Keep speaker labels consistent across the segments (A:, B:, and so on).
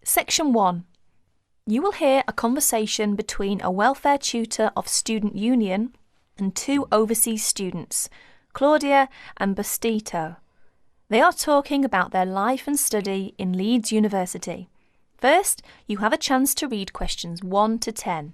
A: Section 1. You will hear a conversation between a welfare tutor of Student Union and two overseas students, Claudia and Bastito. They are talking about their life and study in Leeds University. First, you have a chance to read questions 1 to 10.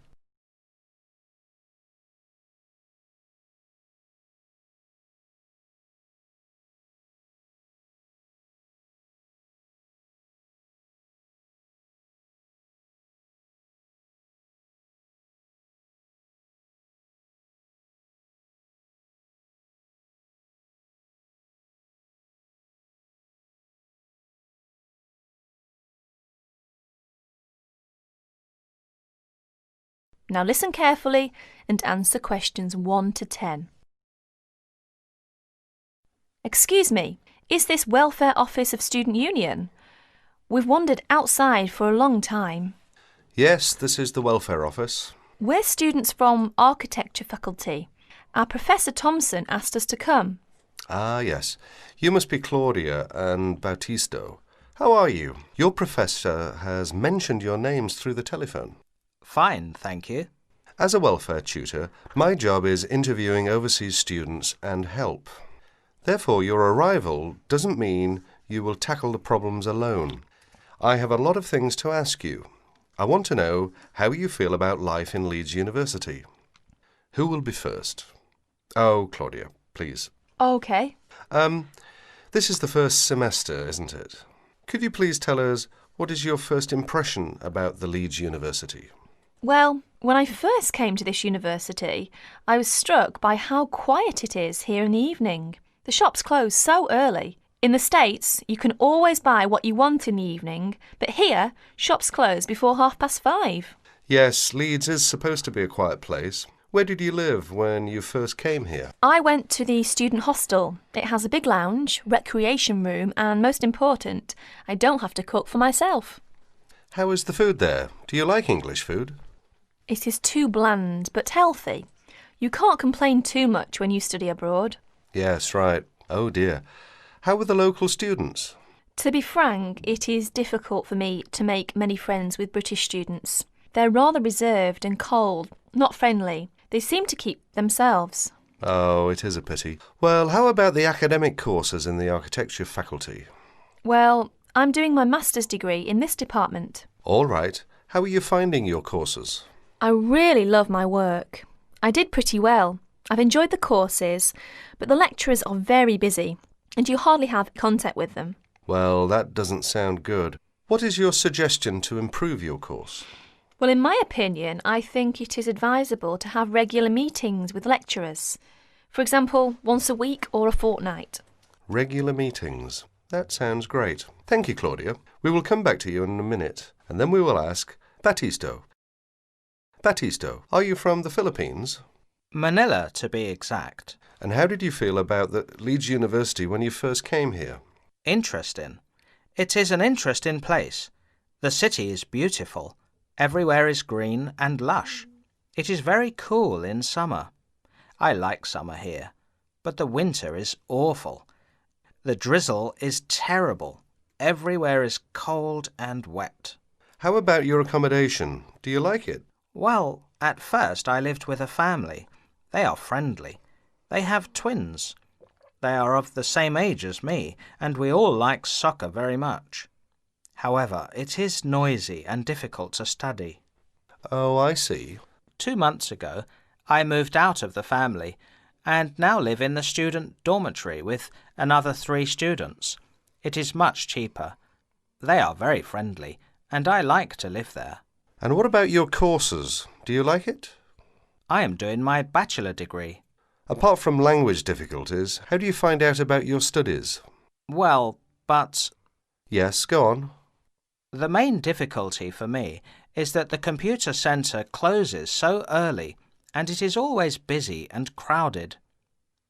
A: Now listen carefully and answer questions 1 to 10. Excuse me, is this Welfare Office of Student Union? We've wandered outside for a long time.
B: Yes, this is the Welfare Office.
A: We're students from Architecture faculty. Our Professor Thompson asked us to come.
B: Ah, yes. You must be Claudia and Bautisto. How are you? Your professor has mentioned your names through the telephone.
C: Fine, thank you.
B: As a welfare tutor, my job is interviewing overseas students and help. Therefore, your arrival doesn't mean you will tackle the problems alone. I have a lot of things to ask you. I want to know how you feel about life in Leeds University. Who will be first? Oh, Claudia, please.
A: OK.
B: This is the first semester, isn't it? Could you please tell us what is your first impression about the Leeds University?
A: Well, when I first came to this university, I was struck by how quiet it is here in the evening. The shops close so early. In the States, you can always buy what you want in the evening, but here, shops close before 5:30.
B: Yes, Leeds is supposed to be a quiet place. Where did you live when you first came here?
A: I went to the student hostel. It has a big lounge, recreation room, and most important, I don't have to cook for myself.
B: How is the food there? Do you like English food?
A: It is too bland, but healthy. You can't complain too much when you study abroad.
B: Yes, right. Oh dear. How were the local students?
A: To be frank, it is difficult for me to make many friends with British students. They're rather reserved and cold, not friendly. They seem to keep themselves.
B: Oh, it is a pity. Well, how about the academic courses in the architecture faculty?
A: Well, I'm doing my master's degree in this department.
B: All right. How are you finding your courses?
A: I really love my work. I did pretty well. I've enjoyed the courses, but the lecturers are very busy, and you hardly have contact with them.
B: Well, that doesn't sound good. What is your suggestion to improve your course?
A: Well, in my opinion, I think it is advisable to have regular meetings with lecturers. For example, once a week or a fortnight.
B: Regular meetings. That sounds great. Thank you, Claudia. We will come back to you in a minute, and then we will ask Batisto. Batisto, are you from the Philippines?
C: Manila, to be exact.
B: And how did you feel about the Leeds University when you first came here?
C: Interesting. It is an interesting place. The city is beautiful. Everywhere is green and lush. It is very cool in summer. I like summer here, but the winter is awful. The drizzle is terrible. Everywhere is cold and wet.
B: How about your accommodation? Do you like it?
C: Well, at first I lived with a family. They are friendly. They have twins. They are of the same age as me, and we all like soccer very much. However, it is noisy and difficult to study.
B: Oh, I see.
C: 2 months ago, I moved out of the family and now live in the student dormitory with another 3 students. It is much cheaper. They are very friendly, and I like to live there.
B: And what about your courses? Do you like it?
C: I am doing my bachelor degree.
B: Apart from language difficulties, how do you find out about your studies?
C: Well, but
B: Yes, go on.
C: the main difficulty for me is that the computer centre closes so early and it is always busy and crowded.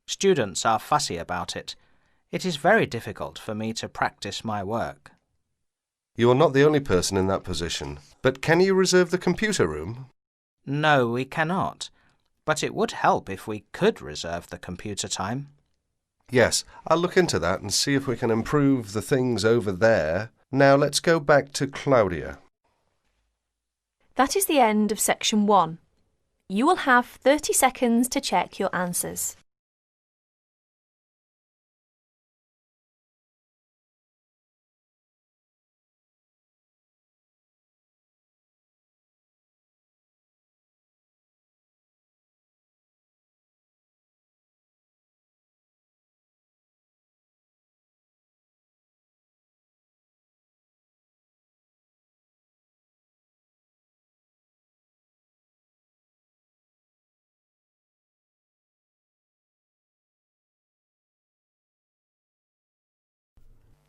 C: Students are fussy about it. It is very difficult for me to practice my work.
B: You are not the only person in that position. But can you reserve the computer room?
C: No, we cannot. But it would help if we could reserve the computer time.
B: Yes, I'll look into that and see if we can improve the things over there. Now let's go back to Claudia.
A: That is the end of section 1. You will have 30 seconds to check your answers.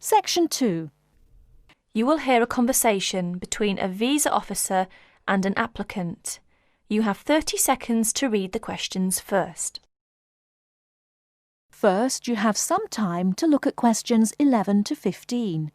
D: Section 2.
A: You will hear a conversation between a visa officer and an applicant. You have 30 seconds to read the questions first.
D: First, you have some time to look at questions 11 to 15.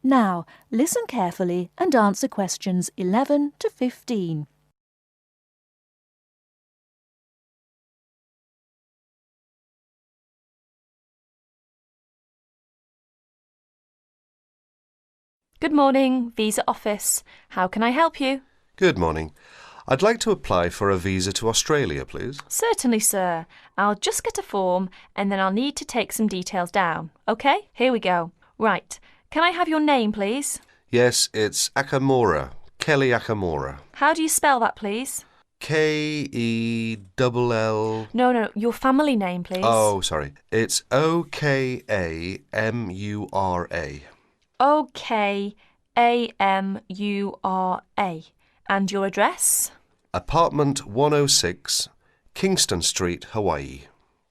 D: Now, listen carefully and answer questions 11 to 15.
A: Good morning, Visa Office. How can I help you?
B: Good morning. I'd like to apply for a visa to Australia, please.
A: Certainly, sir. I'll just get a form and then I'll need to take some details down. OK, here we go. Right. Can I have your name, please?
B: Yes, it's Akamora, Kelly Akamora.
A: How do you spell that, please?
B: K-E-double-L...
A: No, your family name, please.
B: Oh, sorry. It's O-K-A-M-U-R-A.
A: O-K-A-M-U-R-A. And your address?
B: Apartment 106, Kingston Street, Hawaii.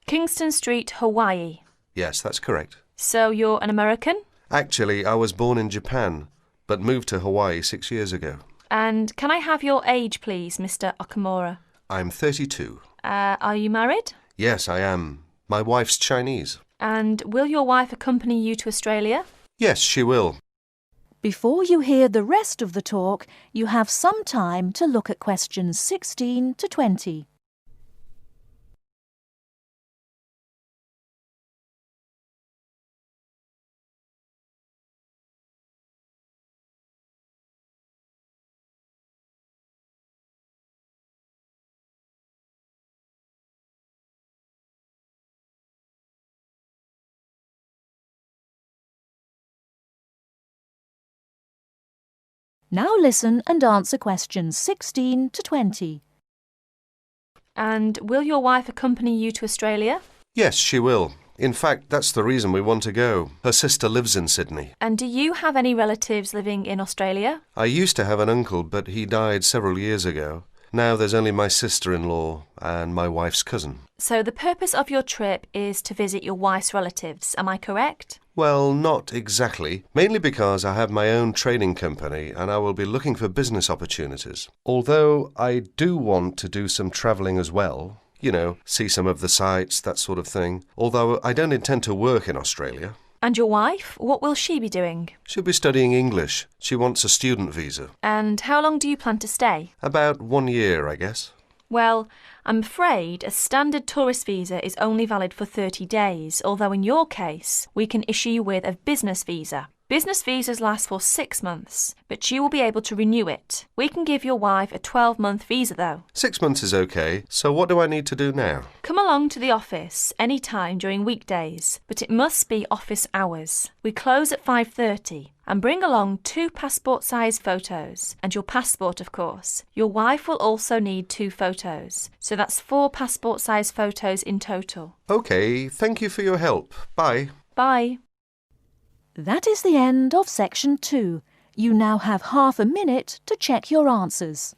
A: Kingston Street, Hawaii.
B: Yes, that's correct.
A: So you're an American?
B: Actually, I was born in Japan, but moved to Hawaii 6 years ago.
A: And can I have your age, please, Mr. Okamura?
B: I'm 32.
A: Are you married?
B: Yes, I am. My wife's Chinese.
A: And will your wife accompany you to Australia?
B: Yes, she will.
D: Before you hear the rest of the talk, you have some time to look at questions 16 to 20. Now listen and answer questions 16 to 20.
A: And will your wife accompany you to Australia?
B: Yes, she will. In fact, that's the reason we want to go. Her sister lives in Sydney.
A: And do you have any relatives living in Australia?
B: I used to have an uncle, but he died several years ago. Now there's only my sister-in-law and my wife's cousin.
A: So the purpose of your trip is to visit your wife's relatives, am I correct?
B: Well, not exactly. Mainly because I have my own training company and I will be looking for business opportunities. Although I do want to do some travelling as well. You know, see some of the sights, that sort of thing. Although I don't intend to work in Australia.
A: And your wife, what will she be doing?
B: She'll be studying English. She wants a student visa.
A: And how long do you plan to stay?
B: About 1 year, I guess.
A: Well, I'm afraid a standard tourist visa is only valid for 30 days, although in your case, we can issue you with a business visa. Business visas last for 6 months, but you will be able to renew it. We can give your wife a 12-month visa though.
B: 6 months is okay, so what do I need to do now?
A: Come along to the office any time during weekdays, but it must be office hours. We close at 5:30. And bring along 2 passport-size photos, and your passport, of course. Your wife will also need 2 photos, so that's 4 passport-size photos in total.
B: Okay, thank you for your help. Bye.
A: Bye.
D: That is the end of section 2. You now have half a minute to check your answers.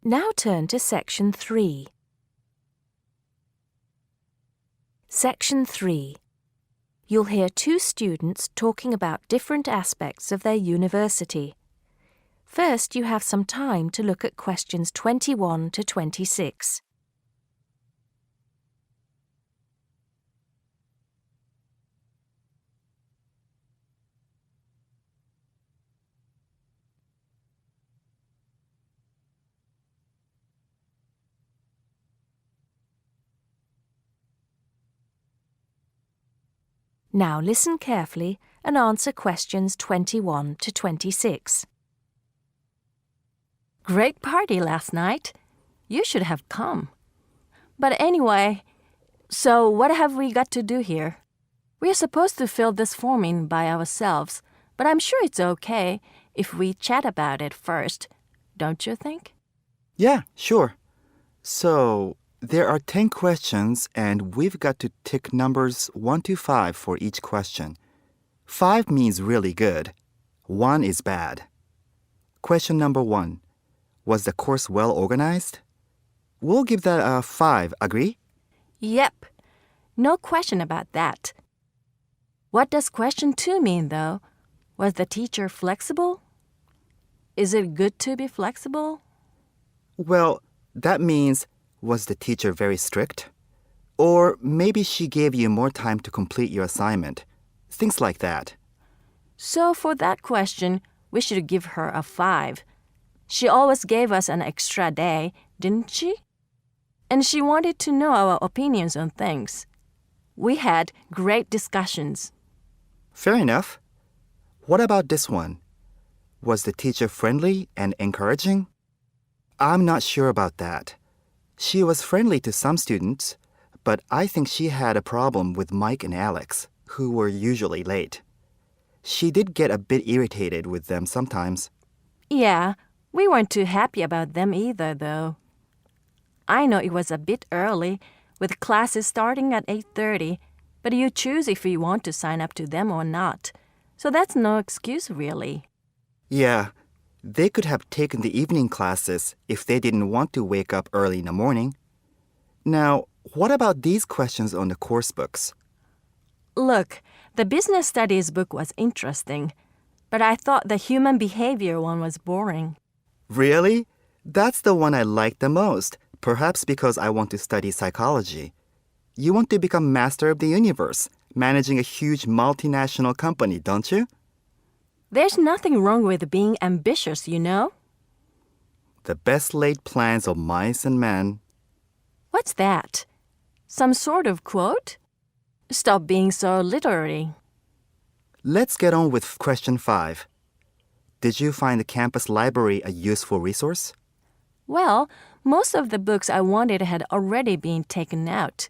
D: Now turn to Section 3. Section 3. You'll hear two students talking about different aspects of their university. First, you have some time to look at questions 21 to 26. Now listen carefully and answer questions 21 to 26. Great party last night. You should have come. But anyway, so what have we got to do here? We're supposed to fill this form in by ourselves, but I'm sure it's okay if we chat about it first, don't you think?
E: Yeah, sure. So, there are 10 questions and we've got to tick numbers 1 to 5 for each question. 5 means really good. 1 is bad. Question number 1. Was the course well organized? We'll give that a 5, agree?
D: Yep. No question about that. What does question 2 mean, though? Was the teacher flexible? Is it good to be flexible?
E: Well, that means, was the teacher very strict? Or maybe she gave you more time to complete your assignment. Things like that.
D: So for that question, we should give her a 5. She always gave us an extra day, didn't she? And she wanted to know our opinions on things. We had great discussions.
E: Fair enough. What about this one? Was the teacher friendly and encouraging? I'm not sure about that. She was friendly to some students, but I think she had a problem with Mike and Alex, who were usually late. She did get a bit irritated with them sometimes.
D: Yeah, we weren't too happy about them either, though. I know it was a bit early, with classes starting at 8:30, but you choose if you want to sign up to them or not. So that's no excuse, really.
E: Yeah, they could have taken the evening classes if they didn't want to wake up early in the morning. Now, what about these questions on the course books?
D: Look, the business studies book was interesting, but I thought the human behavior one was boring.
E: Really? That's the one I like the most, perhaps because I want to study psychology. You want to become master of the universe, managing a huge multinational company, don't you?
D: There's nothing wrong with being ambitious, you know?
E: The best laid plans of mice and men.
D: What's that? Some sort of quote? Stop being so literary.
E: Let's get on with question 5. Did you find the campus library a useful resource?
D: Well, most of the books I wanted had already been taken out,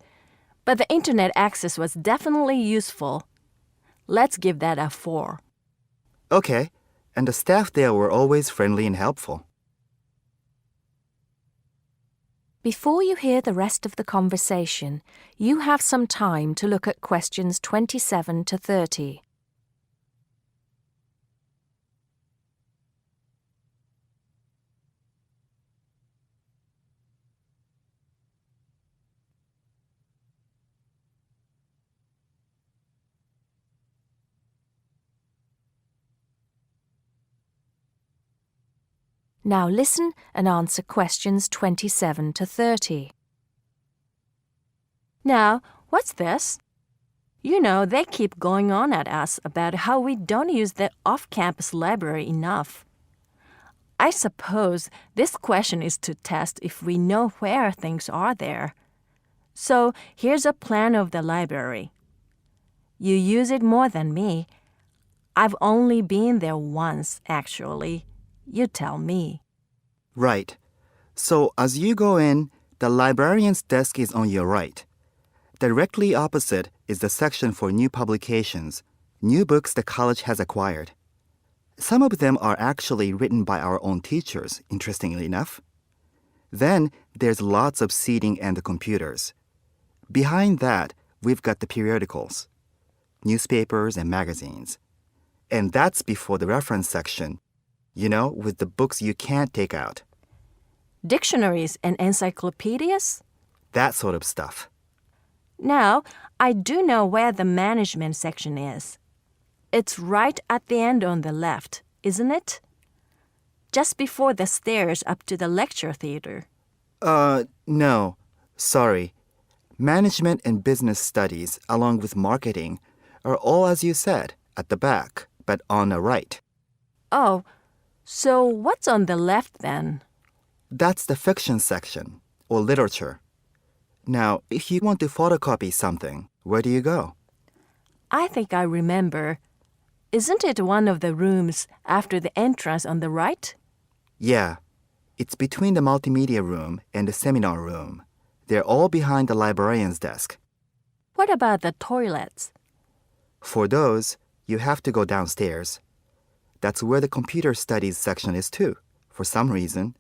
D: but the internet access was definitely useful. Let's give that a 4.
E: Okay, and the staff there were always friendly and helpful.
D: Before you hear the rest of the conversation, you have some time to look at questions 27 to 30. Now listen and answer questions 27 to 30. Now, what's this? You know, they keep going on at us about how we don't use the off-campus library enough. I suppose this question is to test if we know where things are there. So here's a plan of the library. You use it more than me. I've only been there once, actually. You tell me.
E: Right. So as you go in, the librarian's desk is on your right. Directly opposite is the section for new publications, new books the college has acquired. Some of them are actually written by our own teachers, interestingly enough. Then there's lots of seating and the computers. Behind that, we've got the periodicals, newspapers and magazines. And that's before the reference section. You know, with the books you can't take out.
D: Dictionaries and encyclopedias?
E: That sort of stuff.
D: Now, I do know where the management section is. It's right at the end on the left, isn't it? Just before the stairs up to the lecture theater.
E: No. Sorry. Management and business studies, along with marketing, are all, as you said, at the back, but on the right.
D: Oh, so what's on the left then?
E: That's the fiction section, or literature. Now, if you want to photocopy something, where do you go?
D: I think I remember. Isn't it one of the rooms after the entrance on the right?
E: Yeah. It's between the multimedia room and the seminar room. They're all behind the librarian's desk.
D: What about the toilets?
E: For those, you have to go downstairs. That's where the computer studies section is too, for some reason.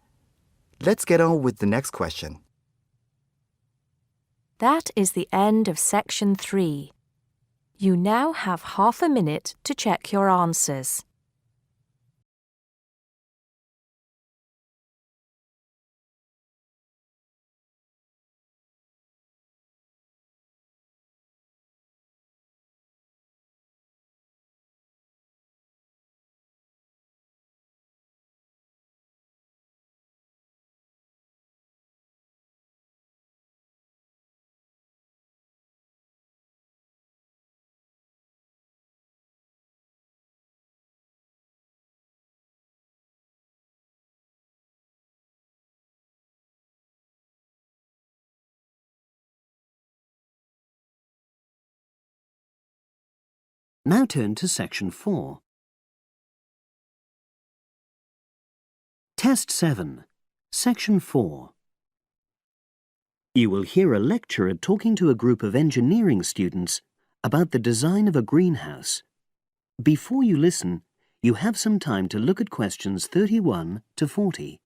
E: Let's get on with the next question.
A: That is the end of section 3. You now have half a minute to check your answers.
F: Now turn to Section 4. Test 7, Section 4. You will hear a lecturer talking to a group of engineering students about the design of a greenhouse. Before you listen, you have some time to look at questions 31 to 40.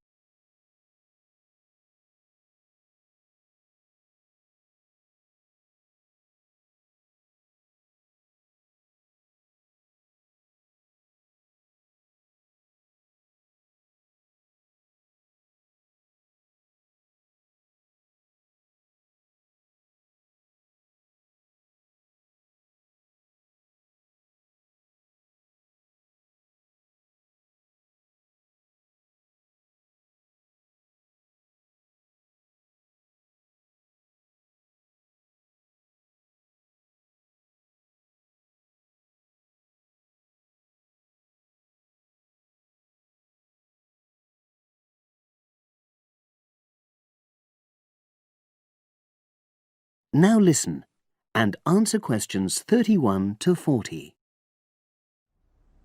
F: Now listen and answer questions 31 to 40.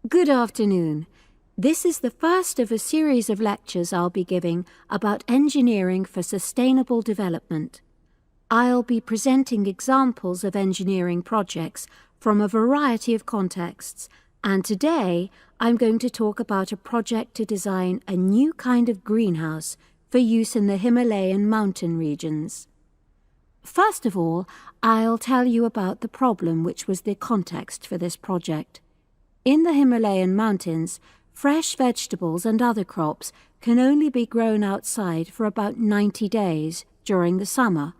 G: Good afternoon. This is the first of a series of lectures I'll be giving about engineering for sustainable development. I'll be presenting examples of engineering projects from a variety of contexts, and today I'm going to talk about a project to design a new kind of greenhouse for use in the Himalayan mountain regions. First of all, I'll tell you about the problem which was the context for this project. In the Himalayan mountains, fresh vegetables and other crops can only be grown outside for about 90 days during the summer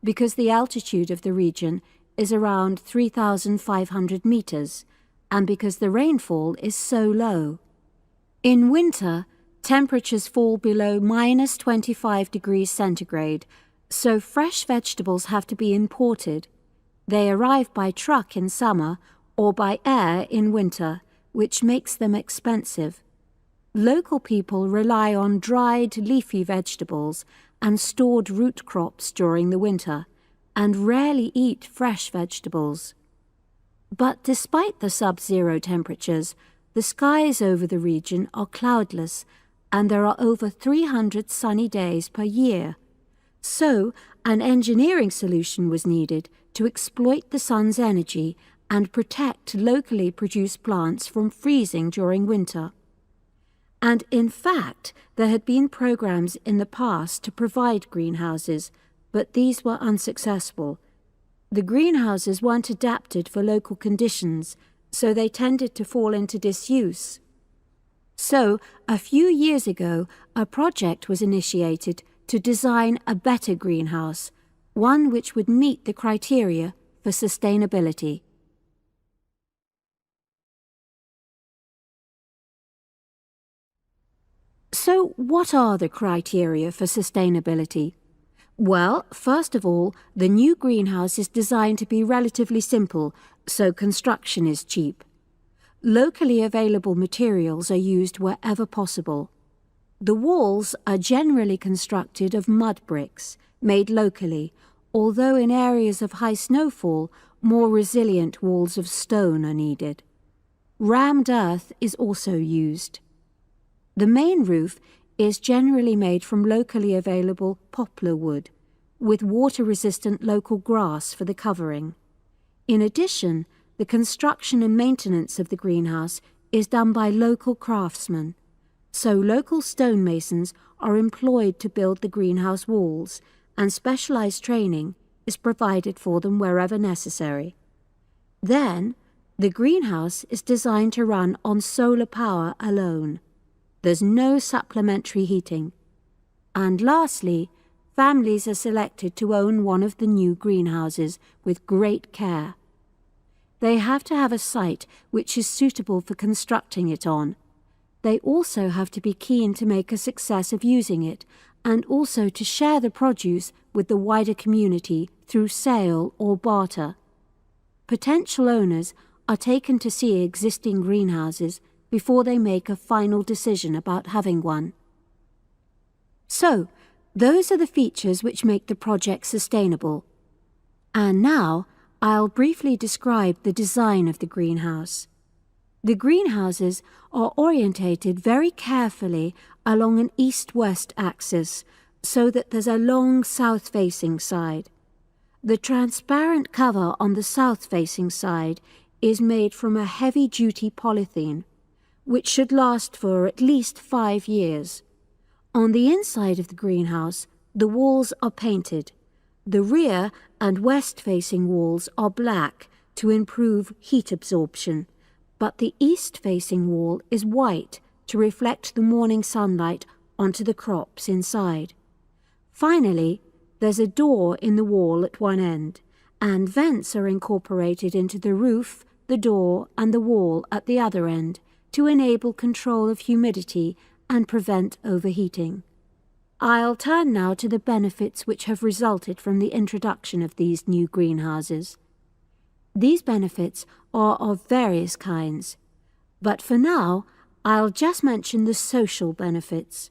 G: because the altitude of the region is around 3,500 meters and because the rainfall is so low. In winter, temperatures fall below minus 25 degrees centigrade, so fresh vegetables have to be imported. They arrive by truck in summer or by air in winter, which makes them expensive. Local people rely on dried leafy vegetables and stored root crops during the winter, and rarely eat fresh vegetables. But despite the sub-zero temperatures, the skies over the region are cloudless, and there are over 300 sunny days per year. So, an engineering solution was needed to exploit the sun's energy and protect locally produced plants from freezing during winter. And in fact, there had been programs in the past to provide greenhouses, but these were unsuccessful. The greenhouses weren't adapted for local conditions, so they tended to fall into disuse. So, a few years ago, a project was initiated to design a better greenhouse, one which would meet the criteria for sustainability. So, what are the criteria for sustainability? Well, first of all, the new greenhouse is designed to be relatively simple, so construction is cheap. Locally available materials are used wherever possible. The walls are generally constructed of mud bricks, made locally, although in areas of high snowfall, more resilient walls of stone are needed. Rammed earth is also used. The main roof is generally made from locally available poplar wood, with water-resistant local grass for the covering. In addition, the construction and maintenance of the greenhouse is done by local craftsmen, so local stonemasons are employed to build the greenhouse walls, and specialized training is provided for them wherever necessary. Then, the greenhouse is designed to run on solar power alone. There's no supplementary heating. And lastly, families are selected to own one of the new greenhouses with great care. They have to have a site which is suitable for constructing it on. They also have to be keen to make a success of using it, and also to share the produce with the wider community through sale or barter. Potential owners are taken to see existing greenhouses before they make a final decision about having one. So, those are the features which make the project sustainable. And now, I'll briefly describe the design of the greenhouse. The greenhouses are orientated very carefully along an east-west axis, so that there's a long south-facing side. The transparent cover on the south-facing side is made from a heavy-duty polythene, which should last for at least 5 years. On the inside of the greenhouse, the walls are painted. The rear and west-facing walls are black to improve heat absorption, but the east-facing wall is white to reflect the morning sunlight onto the crops inside. Finally, there's a door in the wall at one end, and vents are incorporated into the roof, the door, and the wall at the other end, to enable control of humidity and prevent overheating. I'll turn now to the benefits which have resulted from the introduction of these new greenhouses. These benefits are of various kinds, but for now I'll just mention the social benefits.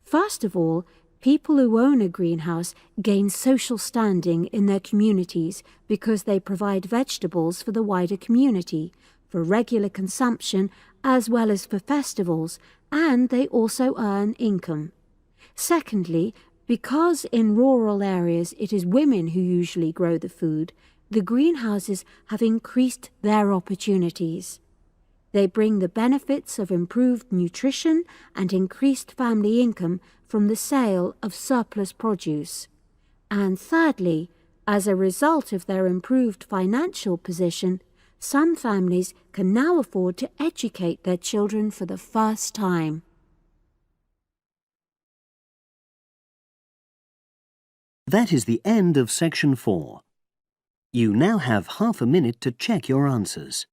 G: First of all, people who own a greenhouse gain social standing in their communities because they provide vegetables for the wider community, for regular consumption as well as for festivals, and they also earn income. Secondly, because in rural areas it is women who usually grow the food, the greenhouses have increased their opportunities. They bring the benefits of improved nutrition and increased family income from the sale of surplus produce. And thirdly, as a result of their improved financial position, some families can now afford to educate their children for the first time.
F: That is the end of section 4. You now have half a minute to check your answers.